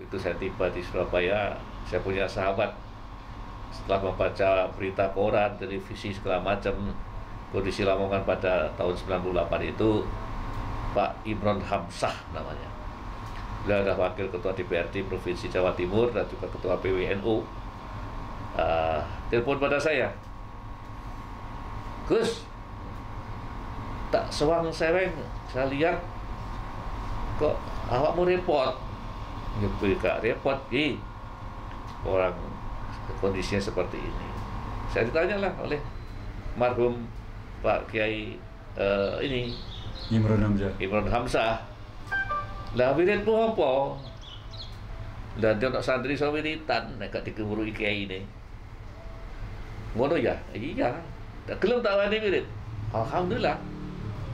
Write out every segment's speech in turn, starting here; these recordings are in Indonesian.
Itu saya tiba di Surabaya, saya punya sahabat. Setelah membaca berita koran, televisi segala macam, kondisi Lamongan pada tahun 98 itu, Pak Imron Hamzah namanya. Beliau adalah Wakil Ketua DPRD Provinsi Jawa Timur dan juga Ketua PWNU. Telepon pada saya, Gus, tak sewang seweng, saya lihat kok awakmu repot. Gak repot, orang kondisinya seperti ini. Saya ditanya lah oleh marhum Pak Kiai ini Imron Hamzah. Lah wiridmu apa? Lah dia nak santri sama wiritan nek gak dikemurui kiai ini. Ngono ya? Iya. Tak gelem tak wani wirid. Alhamdulillah.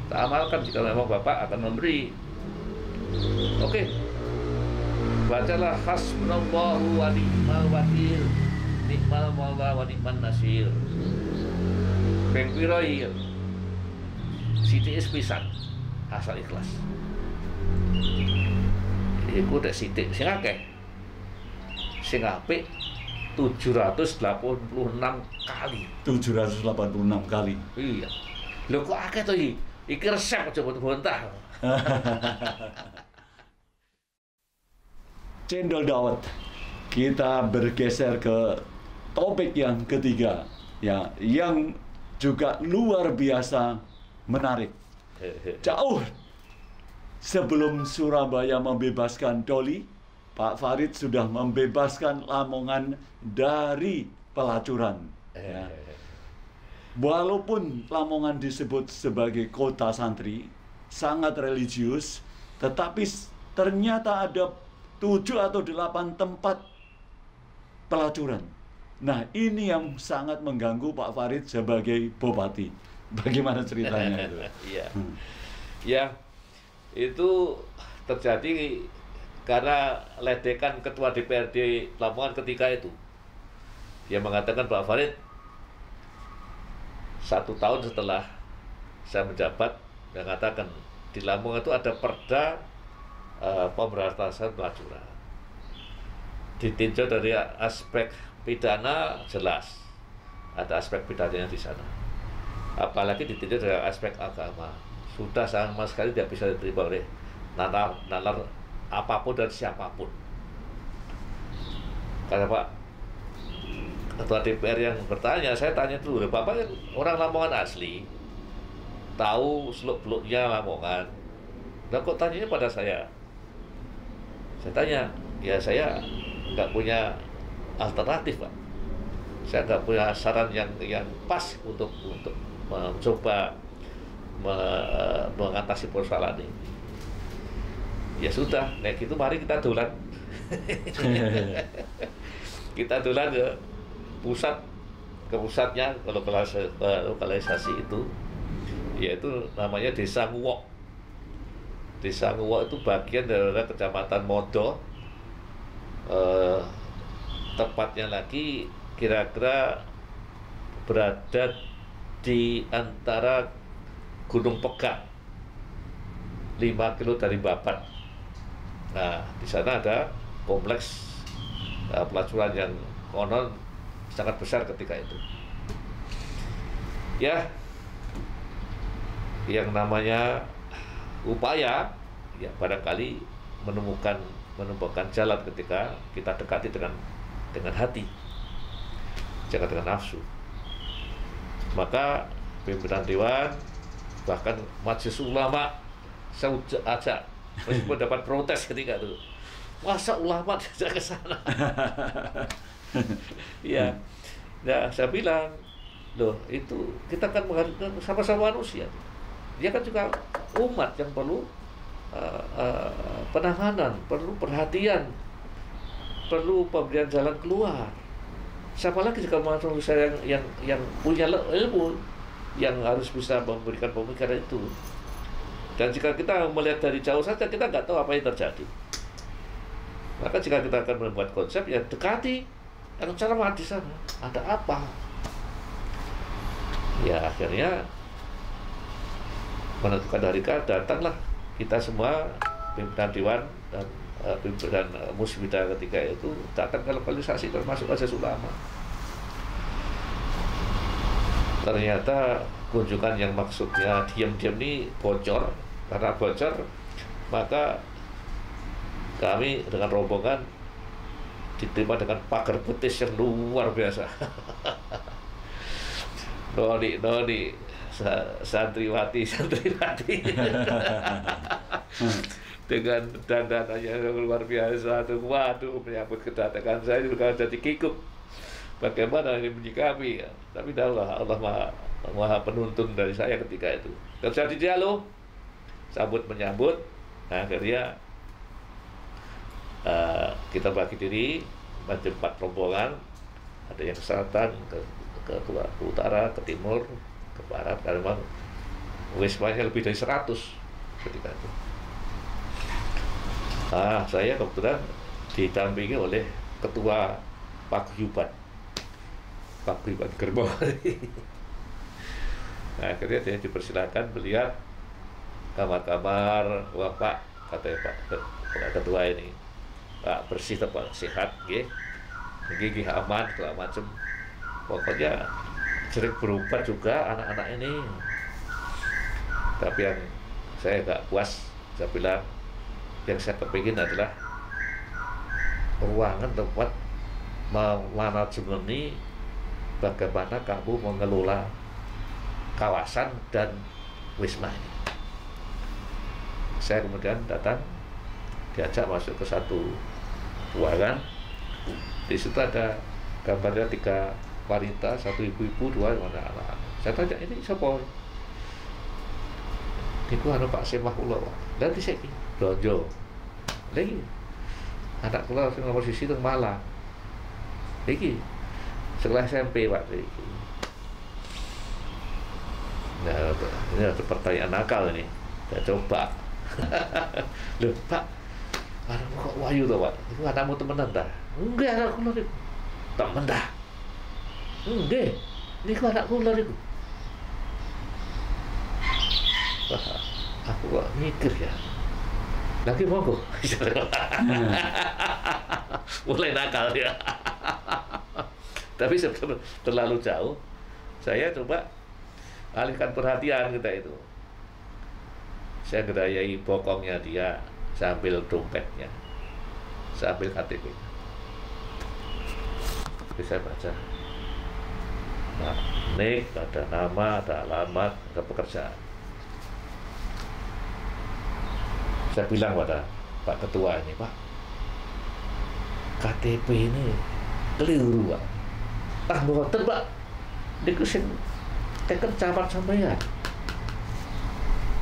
Tak amalkan jika memang Bapak akan memberi. Oke. Bacalah hasbunallahu wa ni'mal wakil. Ni'mal maula wa ni'man nasir. Ping pira iki? Sithik pisan asal ikhlas. Iku nek sithik sing akeh. Sing apik 786 kali. 786 kali. Iya. Lho kok akeh to iki? Iki resep aja bontah. Cendol dawet. Kita bergeser ke topik yang ketiga, ya, yang juga luar biasa menarik. Jauh sebelum Surabaya membebaskan Doli, Pak Farid sudah membebaskan Lamongan dari pelacuran. Ya. Walaupun Lamongan disebut sebagai kota santri, sangat religius, tetapi ternyata ada 7 atau 8 tempat pelacuran. Nah, ini yang sangat mengganggu Pak Farid sebagai bupati. Bagaimana ceritanya itu? Iya. Ya, itu terjadi karena ledekan Ketua DPRD Lamongan ketika itu. Dia mengatakan, Pak Farid, 1 tahun setelah saya menjabat, dia mengatakan di Lamongan itu ada perda pemberantasan pelacuran. Ditinjau dari aspek pidana jelas, ada aspek pidananya di sana. Apalagi ditinjau dari aspek agama, sudah sama sekali tidak bisa diterima oleh nalar apapun dan siapapun. Karena Pak Ketua DPR yang bertanya, saya tanya dulu, Bapak kan orang Lamongan asli, tahu seluk-beluknya Lamongan. Nah kok tanyanya pada saya? Saya tanya, ya saya nggak punya alternatif, Pak. Saya nggak punya saran yang pas untuk mencoba mengatasi persoalan ini. Ya sudah, kayak gitu mari kita dolan. Kita dolan ke pusatnya, kalau lokalisasi itu, yaitu namanya Desa Nguwok. Desa Nguwok itu bagian dari Kecamatan Modo. Tepatnya lagi kira-kira berada di antara Gunung Pegak, 5 kilo dari Babat. Nah, di sana ada kompleks pelacuran yang konon sangat besar ketika itu. Ya, yang namanya upaya, ya barangkali menemukan jalan ketika kita dekati dengan hati, jangan dengan nafsu. Maka pimpinan dewan, bahkan majelis ulama, saya ajak, meskipun dapat protes ketika itu, masa ulama tidak ke sana? Ya, nah, saya bilang, loh itu kita kan menghargai sama-sama manusia. Dia kan juga umat yang perlu penanganan, perlu perhatian, perlu pemberian jalan keluar. Siapa lagi jika manusia yang punya ilmu, yang harus bisa memberikan pemikiran itu. Dan jika kita melihat dari jauh saja, kita nggak tahu apa yang terjadi. Maka jika kita akan membuat konsep, ya dekati yang ceramah di sana. Ada apa? Ya akhirnya menentukan hari datanglah kita semua pimpinan dewan dan pimpinan Musbida ketika itu datang ke lokalisasi termasuk Majelis Ulama. Ternyata kunjungan yang maksudnya diam-diam ini bocor. Karena bocor, maka kami dengan rombongan diterima dengan pagar betis yang luar biasa. Noni santriwati dengan dandanannya yang luar biasa tuh, waduh, menyambut kedatangan saya juga jadi kikuk. Bagaimana ini menyikapi? Tapi Allah maha penuntun dari saya ketika itu. Terjadi dialog, sambut menyambut. Nah, akhirnya kita bagi diri macam 4 rombongan. Ada yang ke selatan, ke utara, ke timur, ke barat. Karena memang wismanya lebih dari 100 ketika itu. Saya kebetulan didampingi oleh ketua paguyuban Gerbong. Nah, akhirnya dia dipersilakan melihat kamar-kamar. Wah, Pak, kata Pak ketua ini, Pak, bersih Pak, sehat, gigi aman, segala macam. Pokoknya sering berobat juga anak-anak ini. Tapi yang saya nggak puas, saya bilang, yang saya kepingin adalah ruangan tempat manajemen ini, bagaimana kamu mengelola kawasan dan wisma ini. Saya kemudian datang, diajak masuk ke satu ruangan. Di situ ada gambarnya 3 wanita, 1 ibu-ibu, 2 anak-anak. Saya tanya, ini siapa? Itu Pak Semahullah. Dan di sini belanja lagi anak kula sing nomor sisi teng Malang iki sekolah SMP Pak iki. Nah, ini ada pertanyaan nakal ini. Saya coba. Loh, Pak, anakmu kok wayu toh, Pak? Itu anakmu temenan dah? Enggak, anakku lho niku. Temen dah. Enggak. Niku anakku lho niku. Wah, aku kok mikir ya. Lagi monggo. Mulai nakal ya. Tapi sebetulnya terlalu jauh. Saya coba alihkan perhatian kita itu. Saya gerayai bokongnya dia, sambil dompetnya, sambil KTP. Bisa baca. Nah, nik, ada nama, ada alamat, ada pekerjaan. Saya bilang pada Pak Ketua ini, Pak, KTP ini keliru, Pak. Mboten, Pak. Niku sing teken camat sampeyan.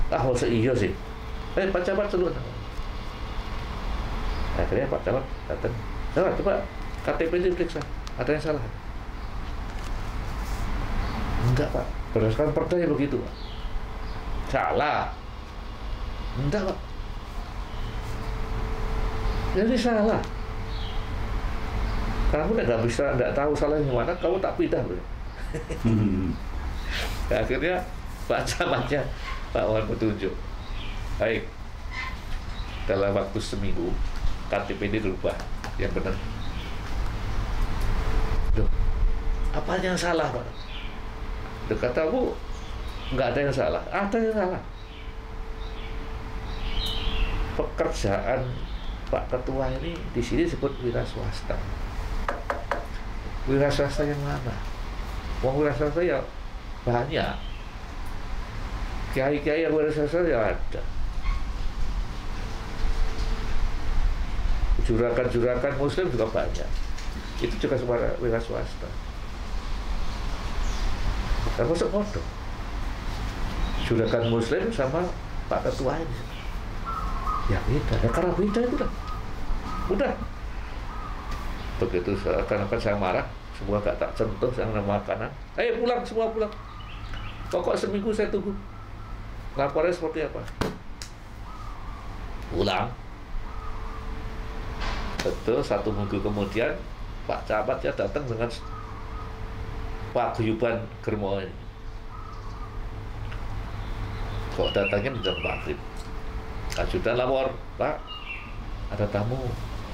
Masa iya sih. Pak Camat dulu. Akhirnya Pak Camat datang. Coba KTP ini diperiksa. Ada yang salah? Enggak, Pak. Berdasarkan perda begitu, Pak. Salah. Enggak, Pak. Jadi salah. Kamu nggak tahu salahnya mana, kamu tak pindah, bro. Nah, akhirnya Pak Camatnya, Pak Wan petunjuk. Baik, dalam waktu seminggu KTP ini dirubah yang benar. Loh, apa yang salah, Pak? Loh, katamu nggak ada yang salah. Ada yang salah. Pekerjaan Pak Ketua ini di sini disebut wira swasta. Wira swasta yang mana? Wong wira swasta ya banyak. Kiai-kiai yang wira swasta ya ada. Juragan-juragan muslim juga banyak. Itu juga semua wira swasta. Termasuk foto. Juragan muslim sama Pak Ketua ini. Ya beda. Ya karena beda itu lah. Udah. Begitu seakan-akan saya marah, semua gak tak sentuh, saya nama makanan. Ayo pulang, semua pulang. Pokok seminggu saya tunggu. Lapornya seperti apa? Pulang. Betul, 1 minggu kemudian Pak Camat ya datang dengan paguyuban Germo ini. Kok datangnya di jam maghrib? Ajudan lapor, Pak, ada tamu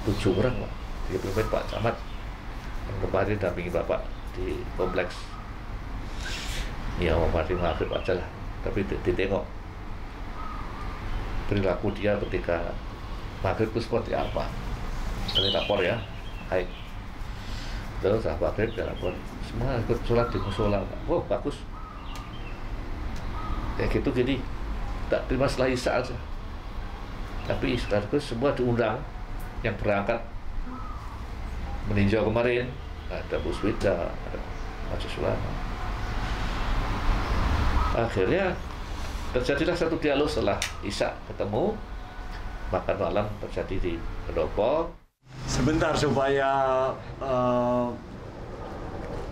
7 orang Pak, dipimpin Pak Camat yang kemarin dampingi Bapak di kompleks. Ya mati maghrib aja lah, tapi ditengok perilaku dia ketika maghrib itu seperti apa. Saya lapor ya, hai. Terus maghrib dia lapor, semua ikut sholat di musola. Oh bagus. Kayak gitu gini, tak terima setelah Isya aja. Tapi sekaligus semua diundang yang berangkat meninjau kemarin, ada Bu Swida, ada Majelis Ulama. Akhirnya terjadilah satu dialog setelah Isya ketemu, makan malam terjadi di pendopo. Sebentar supaya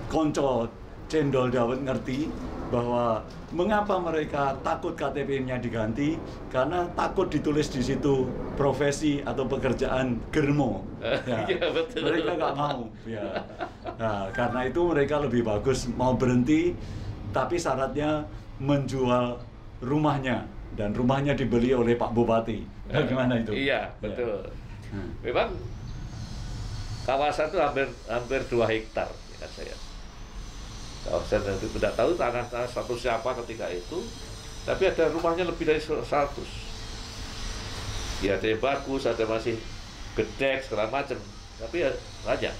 konco Cendol Dawet ngerti bahwa mengapa mereka takut KTP-nya diganti, karena takut ditulis di situ profesi atau pekerjaan germo. Ya, Ya, betul. mereka nggak mau. Ya. Nah, karena itu mereka lebih bagus mau berhenti, tapi syaratnya menjual rumahnya, dan rumahnya dibeli oleh Pak Bupati. Bagaimana itu? Iya, betul. Memang kawasan itu hampir 2 hektar, ya saya. Kawasan itu tidak tahu tanah satu siapa ketika itu, tapi ada rumahnya lebih dari 100. Ya ada yang bagus, ada masih gedek segala macam, tapi ya banyak.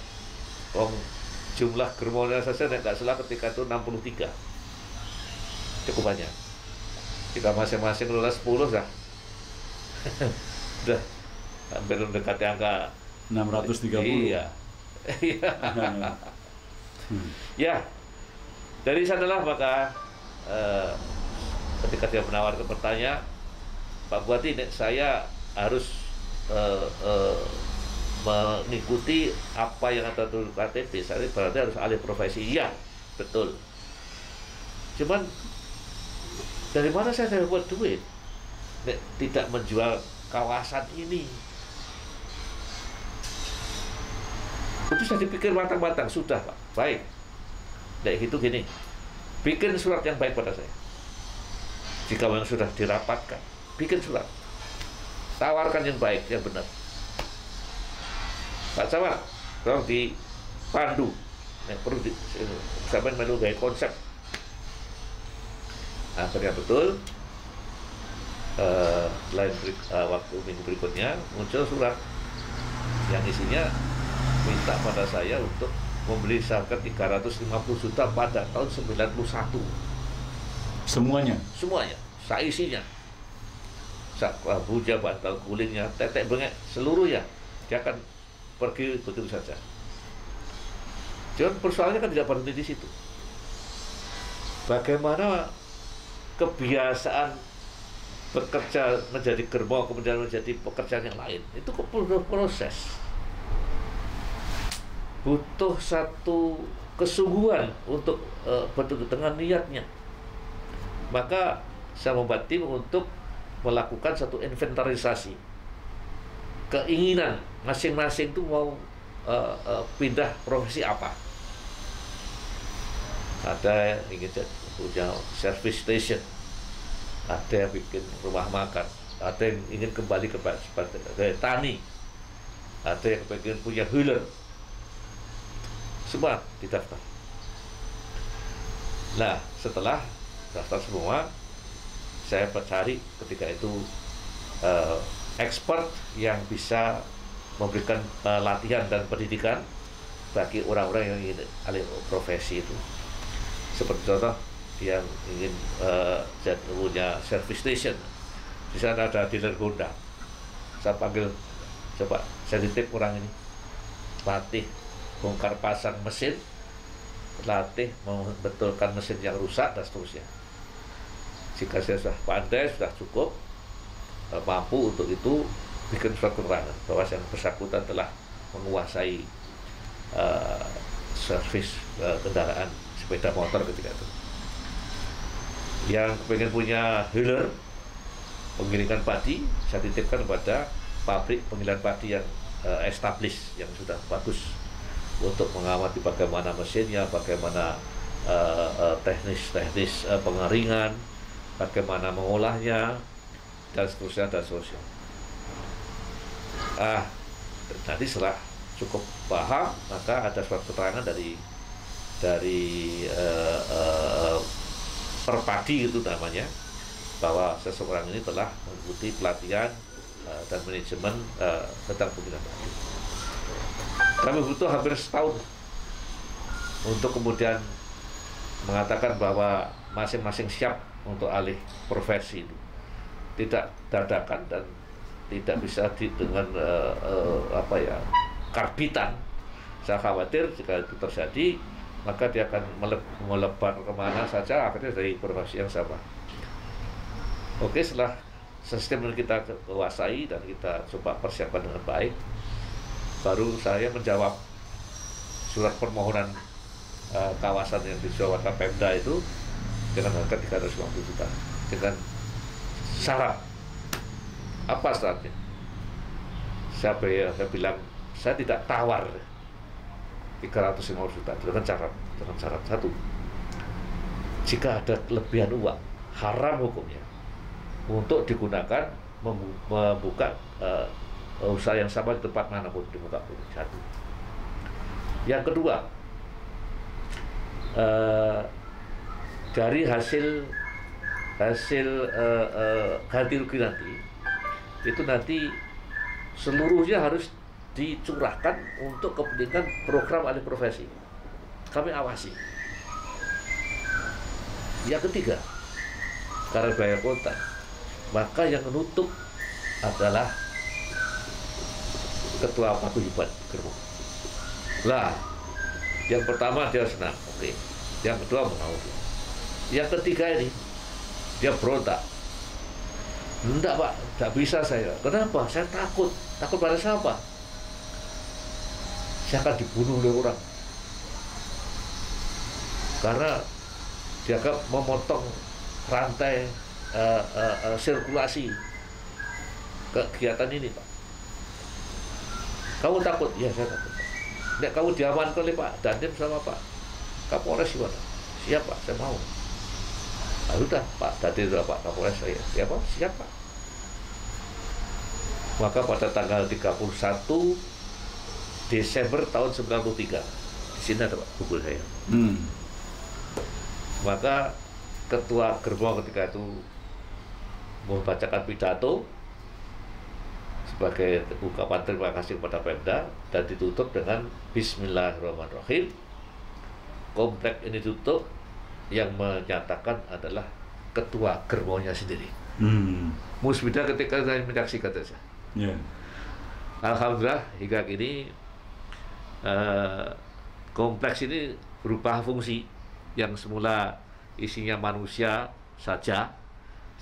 Jumlah germonya saja nggak salah ketika itu 63, cukup banyak. Jika masing-masing lulus 10 dah, udah hampir mendekati angka 630. Iya. Ya, dari sanalah maka ketika dia menawarkan pertanyaan, Pak Bupati, saya harus mengikuti apa yang ada di KTP. Saya berarti harus alih profesi. Iya, betul. Cuman dari mana saya dapat duit? Tidak menjual kawasan ini. Itu sudah dipikir matang-matang, sudah Pak. Baik. Kayak gitu gini, bikin surat yang baik pada saya. Jika memang sudah dirapatkan, bikin surat, tawarkan yang baik, yang benar. Pak Camat, tolong dipandu, yang perlu sampai menunggu konsep. Akhirnya betul. Waktu minggu berikutnya muncul surat yang isinya minta pada saya untuk membeli saham 350 juta pada tahun 91. Semuanya? Semuanya, saisinya. Buja, bantal gulingnya, tetek bengek, seluruhnya. Dia akan pergi begitu saja. Cuman persoalannya kan tidak berhenti di situ. Bagaimana kebiasaan bekerja menjadi germo, kemudian menjadi pekerjaan yang lain, itu perlu proses. Butuh satu kesungguhan untuk betul dengan niatnya. Maka saya membuat tim untuk melakukan satu inventarisasi keinginan masing-masing itu mau pindah profesi apa. Ada yang ingin punya service station, ada yang bikin rumah makan, ada yang ingin kembali ke tani, ada yang ingin punya hiller. Semua didaftar. Nah, setelah daftar semua, saya cari ketika itu expert yang bisa memberikan latihan dan pendidikan bagi orang-orang yang ingin alih profesi itu. Seperti contoh yang ingin punya service station, di sana ada dealer Honda. Saya panggil, coba saya titip orang ini, latih bongkar pasang mesin, latih membetulkan mesin yang rusak dan seterusnya. Jika saya sudah pandai, sudah cukup mampu untuk itu, bikin surat keterangan bahwa yang bersangkutan telah menguasai servis kendaraan sepeda motor ketika itu. Yang pengen punya hiller, penggilingan padi, saya titipkan kepada pabrik penggilingan padi yang established, yang sudah bagus, untuk mengamati bagaimana mesinnya, bagaimana teknis pengeringan, bagaimana mengolahnya, dan seterusnya dan seterusnya. Nanti setelah cukup paham, maka ada surat keterangan dari Perpadi itu namanya, bahwa seseorang ini telah mengikuti pelatihan dan manajemen tentang pembinaan padi. Kami butuh hampir setahun untuk kemudian mengatakan bahwa masing-masing siap untuk alih profesi itu. Tidak dadakan dan tidak bisa dengan karbitan. Saya khawatir jika itu terjadi, maka dia akan melebar kemana saja, akhirnya dari profesi yang sama. Oke, setelah sistem yang kita kuasai dan kita coba persiapkan dengan baik, baru saya menjawab surat permohonan kawasan yang disewakan Pemda itu dengan harga 350 juta dengan syarat. Apa syaratnya? Saya bilang, saya tidak tawar 350 juta dengan syarat satu, jika ada kelebihan uang, haram hukumnya untuk digunakan membuka usaha yang sama di tempat manapun di muka bumi. Satu. Yang kedua, dari hasil ganti rugi nanti seluruhnya harus dicurahkan untuk kepentingan program alih profesi. Kami awasi. Yang ketiga, karena bayar kota, maka yang menutup adalah ketua paguyuban gerbong. Lah, yang pertama dia senang, oke. Yang kedua mau. Yang ketiga ini dia berontak. Enggak Pak, enggak bisa saya. Kenapa? Saya takut. Takut pada siapa? Saya akan dibunuh oleh orang. Karena dia akan memotong rantai sirkulasi kegiatan ini, Pak. Kamu takut? Ya, saya takut. Nek kamu diamankan oleh Pak Dandim sama Pak Kapolres gimana? Siap Pak, saya mau. Nah, udah Pak Dandim sama Pak Kapolres saya. Siapa? Siap Pak. Maka pada tanggal 31 Desember tahun 93, di sini ada Pak buku saya. Maka ketua gerbong ketika itu membacakan pidato sebagai ungkapan terima kasih kepada Pemda dan ditutup dengan Bismillahirrahmanirrahim. Komplek ini tutup, yang menyatakan adalah ketua gerbongnya sendiri. Musbidah ketika saya menyaksikan saja. Alhamdulillah hingga kini kompleks ini berubah fungsi. Yang semula isinya manusia saja,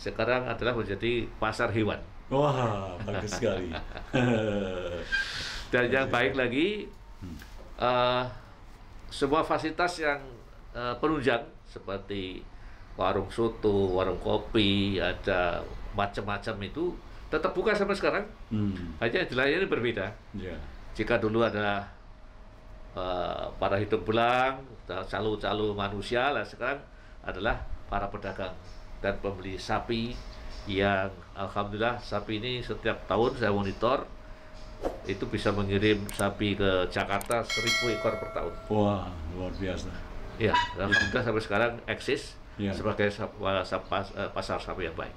sekarang adalah menjadi pasar hewan. Wah, bagus sekali. Dan yang baik lagi, semua fasilitas yang penunjang seperti warung soto, warung kopi, ada macam-macam itu tetap buka sampai sekarang. Hanya dilayani berbeda. Jika dulu adalah para hidup belang, calo-calo manusia, lah sekarang adalah para pedagang dan pembeli sapi yang alhamdulillah sapi ini setiap tahun saya monitor itu bisa mengirim sapi ke Jakarta 1000 ekor per tahun. Wah, luar biasa. Ya, alhamdulillah sampai sekarang eksis sebagai pasar sapi yang baik.